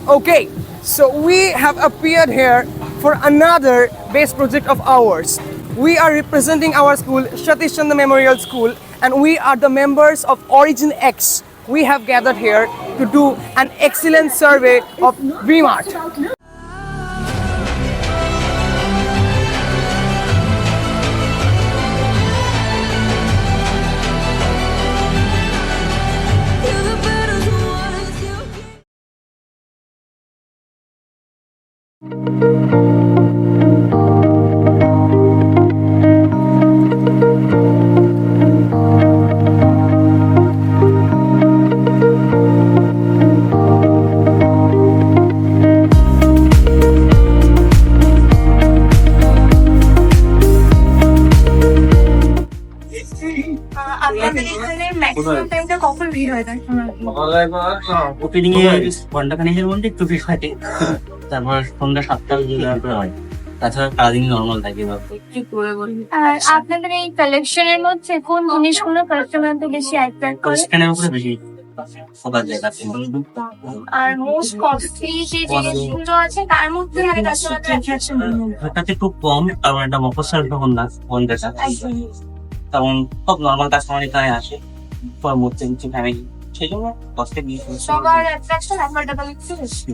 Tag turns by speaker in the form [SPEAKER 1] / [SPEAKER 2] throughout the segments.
[SPEAKER 1] Okay, so we have appeared here for another base project of ours. We are representing our school, Satish Chandra Memorial School, and we are the members of Origin X. We have gathered here to do an excellent survey of VMart.
[SPEAKER 2] আপনাদের এখানে maximum টাইমটা কখন ভিড় হয়
[SPEAKER 3] opening এ ঘন্টাখানেকের মধ্যে একটু ভিড় থাকে, তারপর সন্ধ্যা 7টার দিকে হয়। তাছাড়া সারাদিন নর্মাল থাকে।
[SPEAKER 2] আর আপনাদের এই কালেকশনের মধ্যে কোন জিনিসগুলো কাস্টমারদের বেশি অ্যাট্রাক্ট করে?
[SPEAKER 3] স্ক্যানের উপরে বেশি ফোকাস যায়।
[SPEAKER 2] আর মোস্ট কস্টলি যে জিনিসগুলো আছে তার মধ্যে মানে কাস্টমারদের অ্যাট্রাকশন
[SPEAKER 3] তাতে খুব কম, কারণ এটা মফস্বল তখন না পঞ্চাশ, তখন সব নর্মাল কাস্টমার এখানে আসে মধ্যে কিছু ফ্যামিলি, সেই জন্য কষ্টে নিয়ে
[SPEAKER 2] সবার অ্যাট্রাকশন অ্যাফোর্ডেবল একটু বেশি।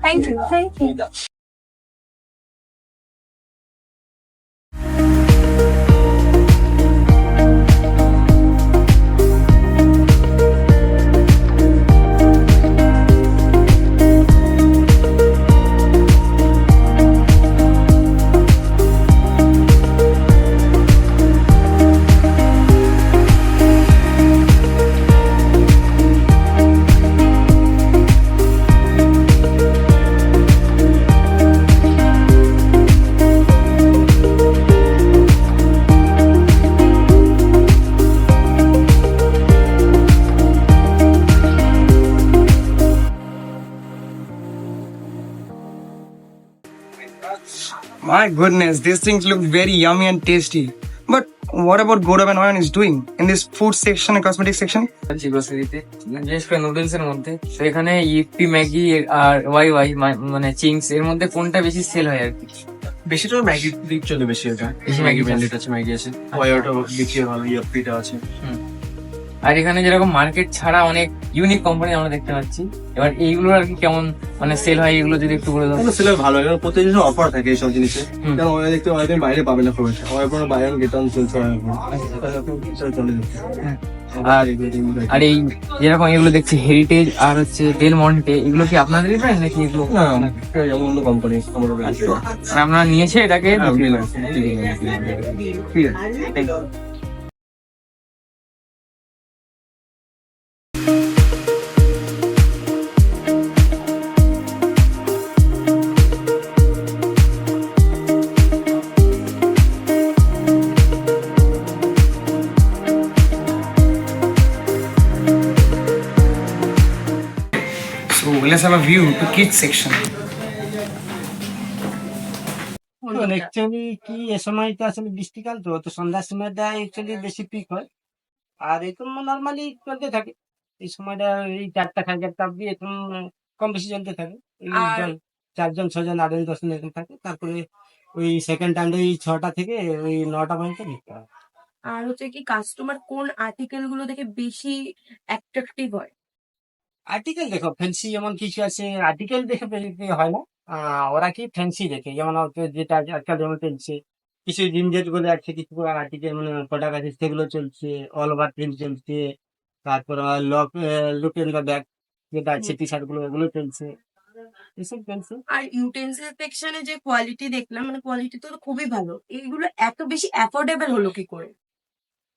[SPEAKER 2] Thank you
[SPEAKER 1] My goodness, these things look very yummy and tasty. But what about Godav and Oyan is doing in this food section and cosmetic section?
[SPEAKER 4] গ্রোসারিতে বিশেষ করে নুডলস এর মধ্যে, তো এখানে ইপি ম্যাগি আর Y Y মানে Ching's এর মধ্যে কোনটা বেশি সেল হয় আর কি?
[SPEAKER 5] বেশি তো ম্যাগি দিক চলে বেশি, এটা
[SPEAKER 4] বেশি
[SPEAKER 5] ম্যাগি
[SPEAKER 4] ম্যাগি
[SPEAKER 5] ব্র্যান্ডেড আছে, ম্যাগি আছে, ওয়াইটা বিক্রি ভালো, ইপিটা আছে।
[SPEAKER 4] আর এখানে যেরকম মার্কেট ছাড়া অনেক ইউনিক কোম্পানি আমরা দেখতে পাচ্ছি, এবার এইগুলো আর কি কেমন মানে সেল হয় এগুলো যদি একটু বলে দাও।
[SPEAKER 5] সেল ভালো, কারণ প্রত্যেক জিনিস অফার থাকে এইসব জিনিসে, কারণ ওই দেখতে অনেকদিন বাইরে পাবে না খুব একটা, ওই কোনো বাই ওয়ান গেট ওয়ান চলছে চলে যাচ্ছে।
[SPEAKER 4] আর এই যেরকম এগুলো দেখছি হেরিটেজ আর হচ্ছে ডেল মন্টে, এগুলো কি আপনাদেরই ব্র্যান্ড নাকি এগুলো?
[SPEAKER 5] না, অন্য কোম্পানি আমার ব্র্যান্ড।
[SPEAKER 4] আর আপনারা নিয়েছে এটাকে?
[SPEAKER 5] ঠিক আছে।
[SPEAKER 1] So let's have a view to kids section.
[SPEAKER 6] Actually কি এ সময়টা আসলে বৃষ্টিকাল, তো তো সন্ধ্যার সময়টা অ্যাকচুয়ালি বেশি পিক হয়, আর এখন নর্মালি চলতে থাকে এই সময়টা, এই 4টা 4:30 অব্দি এখন কম বেশি চলতে থাকে। এই 4জন 6জন 8জন 10জন এরকম থাকে, তারপরে ওই সেকেন্ড টাইমটা ওই 6টা থেকে ওই 9টা পর্যন্ত বিকতে হয়।
[SPEAKER 7] আর হচ্ছে কি কাস্টমার কোন আর্টিকেল গুলো দেখে বেশি অ্যাট্রাকটিভ হয়?
[SPEAKER 6] আর্টিকেল দেখো, ফ্যান্সি যেমন কিছু আছে, আর্টিকেল দেখে বেশি হয় না, ওরা কি ফ্যান্সি দেখে, যেমন যেটা আজকাল যেমন চলছে কিছু জিম যেগুলো আছে, কিছু আর্টিকেল মানে প্রোডাক্ট আছে সেগুলো চলছে, অল ওভার প্রিন্ট চলছে, তারপর লুক ইন দ্য ব্যাগ যেটা আছে টি শার্ট গুলো, এগুলো চলছে, এসব চলছে।
[SPEAKER 7] আর ইউটেন্সিল সেকশনে যে কোয়ালিটি দেখলাম, মানে কোয়ালিটি তো খুবই ভালো, এইগুলো এত বেশি অ্যাফোর্ডেবল হলো কি করে?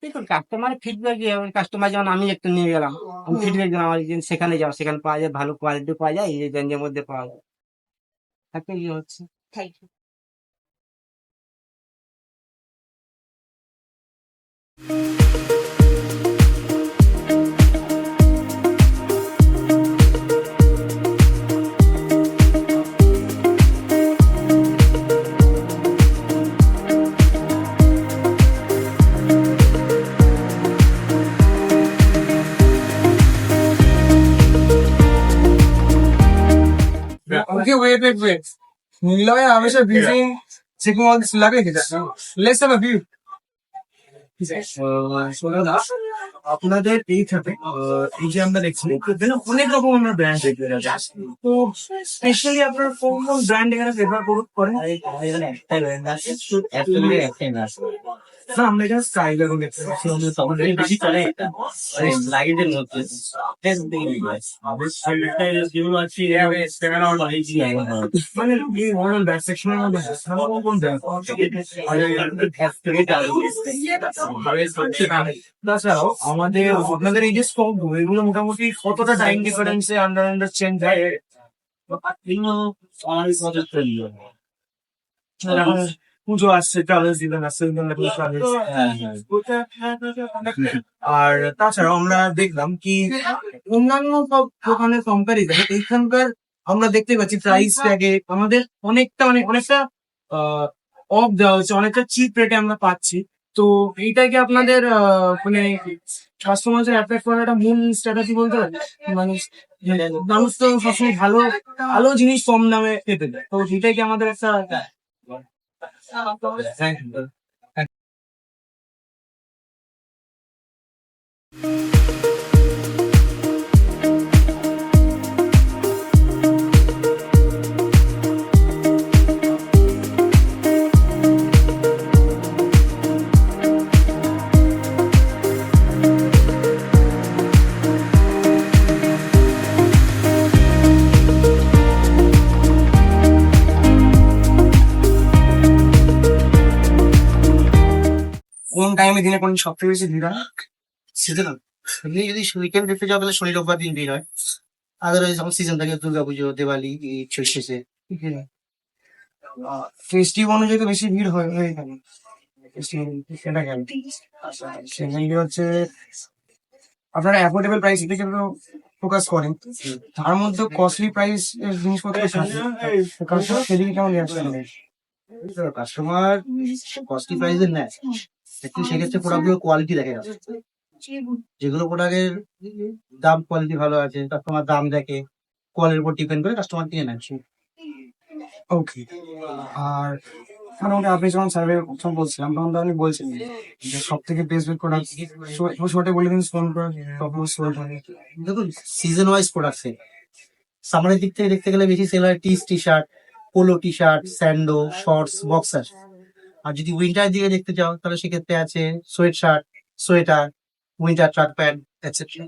[SPEAKER 6] দেখুন কাস্টমার ফিডব্যাক, কাস্টমার যেমন আমি একটা নিয়ে গেলাম, আমি ফিডব্যাক দিলাম, আমার সেখানে যাও, সেখানে পাওয়া যায়, ভালো কোয়ালিটি পাওয়া যায়, এই রেঞ্জের মধ্যে পাওয়া যায়, একটা ইয়ে হচ্ছে।
[SPEAKER 7] Thank you.
[SPEAKER 1] Okay, wait. Niloy and Avish are busy checking all this luggage. Let's have a view.
[SPEAKER 5] আপনাদের এইখানে এই যে আমরা দেখছি এখানে অনেক রকম আমরা ব্র্যান্ড দেখতে যাচ্ছি তো স্পেশালি আপনার কোন কোন ব্র্যান্ড এখানে প্রেফার করেন
[SPEAKER 3] এখানে একটাই ব্র্যান্ড আছে অ্যাকচুয়ালি একটাই না
[SPEAKER 5] না আমরা এখানে স্টাইল এখন দেখতে পাচ্ছি
[SPEAKER 3] আমাদের বেশি চলে এটা লাইটের মধ্যে
[SPEAKER 5] মানে এই মডেল ব্যাক সেকশনের মধ্যে কোন কোন তাছাড়াও আমাদের আপনাদের এই যে স্টক এগুলো মোটামুটি কতটা টাইম ডিফারেন্সে আন্ডার চেঞ্জ হয় পুজো আসছে ট্রাভেল সিজন আসছে আর তাছাড়াও আমরা দেখলাম কি অন্যান্য সব দোকানের কম্পারিজনে এইখানকার আমরা দেখতে পাচ্ছি প্রাইস ট্যাগে আমাদের অনেকটা অফ দেওয়া হচ্ছে অনেকটা চিপ রেটে আমরা পাচ্ছি তো এইটাকে আপনাদের মানে কাস্টমারদের অ্যাট্রাক্ট করার একটা মূল স্ট্র্যাটেজি বলতে পারেন মানুষ তো সবসময় ভালো ভালো জিনিস কম দামে পেতে দেয় তো সেটাই কি আমাদের একটা Thank you.
[SPEAKER 1] কোন টাইমে দিনে কোন সবথেকে বেশি ভিড় হয়?
[SPEAKER 8] সিজন এমনি যদি উইকেন্ড দেখতে যাও তাহলে শনি রোববার দিন ভিড় হয় আদারওয়াইজ যখন সিজন থাকে দুর্গাপুজো দিওয়ালি ঈদ শেষে
[SPEAKER 1] ফেস্টিভ অনুযায়ী তো বেশি ভিড় হয় এখানে সেটা কেন সেখানে হচ্ছে আপনারা অ্যাফোর্ডেবল প্রাইস দিকে ফোকাস করেন তার মধ্যে কস্টলি প্রাইস জিনিসপত্র সেদিকে কেমন রিয়াকশন
[SPEAKER 8] কাস্টমার কস্টলি প্রাইসের নেয় একটু সেক্ষেত্রে প্রোডাক্টগুলো কোয়ালিটি দেখে না যেগুলো প্রোডাক্টের দাম কোয়ালিটি ভালো আছে কাস্টমার দাম দেখে কোয়ালিটির উপর ডিপেন্ড করে কাস্টমার কিনে নেয়
[SPEAKER 1] ওকে আর মোটামুটি আপনি যখন সার্ভে প্রথম বলছিলাম তখন তো আপনি বলছিলেন যে সব থেকে বেস্ট প্রোডাক্ট শর্টে বলে দিন ফোন করে
[SPEAKER 8] দেখুন সিজন ওয়াইজ প্রোডাক্ট সেল সামারের দিক থেকে দেখতে গেলে বেশি সেল হয় T shirt polo T shirt sando shorts boxer আর যদি উইন্টার দিকে দেখতে চাও তাহলে সেক্ষেত্রে আছে sweat shirt sweater winter track pant etcetera